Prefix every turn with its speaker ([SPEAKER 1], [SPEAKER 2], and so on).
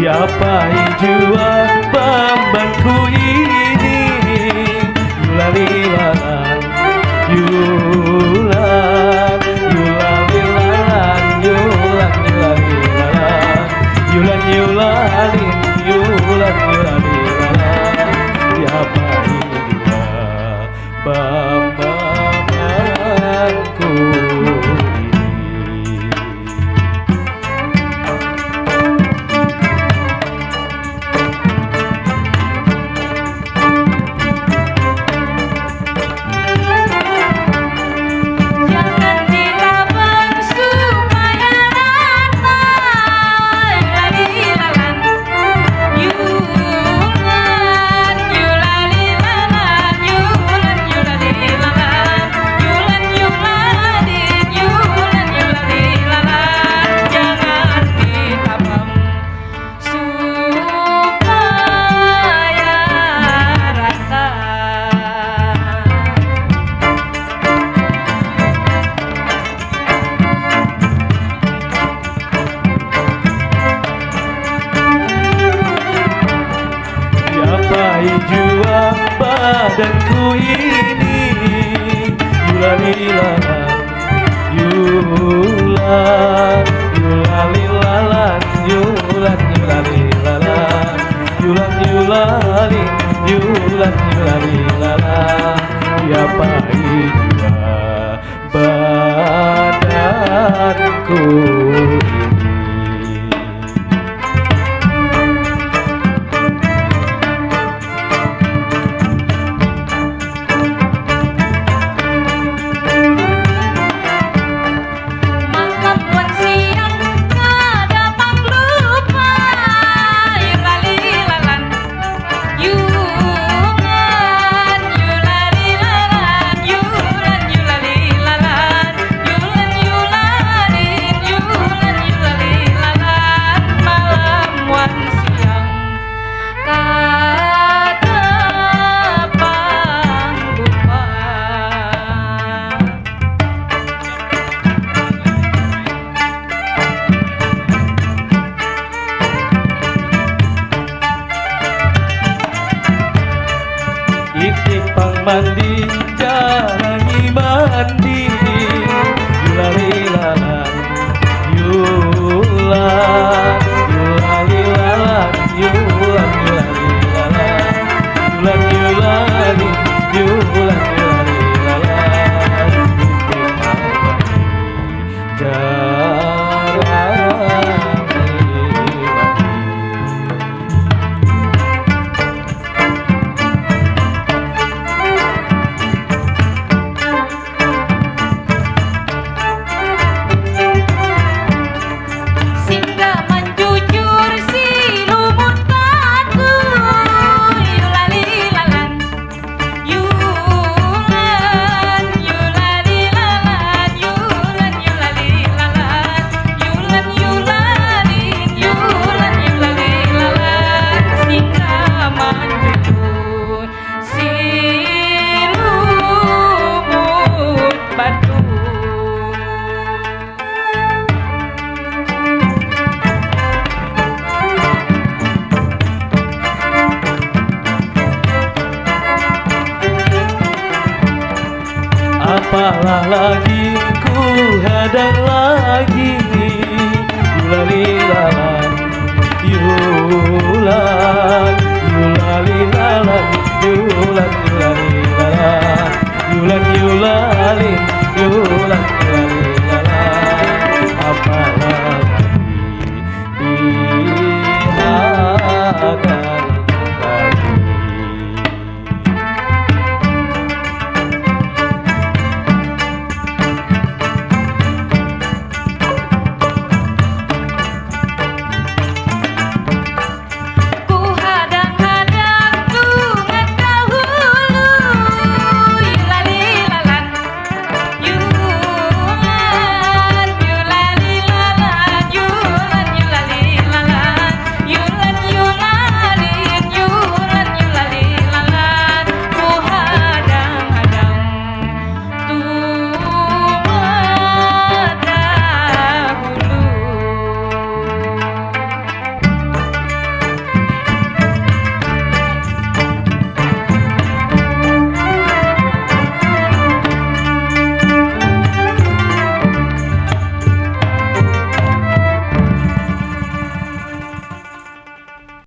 [SPEAKER 1] Siapa jua bebanku ini? Yulalilalan, yulan, yulalilalan, yulan, yulalilalan, yulan, yulalin, yulan, yulalilalan. Siapa jua bebanku jua badanku ini? Yulalilalan, yulan, yulalilalan, yulan, yulalilalan, yulan, yulalin, yulan, yulalilalan. Siapa jua badanku Itipang mandi, jalani mandi. Yulalilalan, yulan, yulalilalan, yulan, yulalilalan, yulan, yulalin, yulan, yulalilalan. Itipang mandi, jalani mandi. Apalah lagi ku hadang lagi. Yulalilalan, yulan,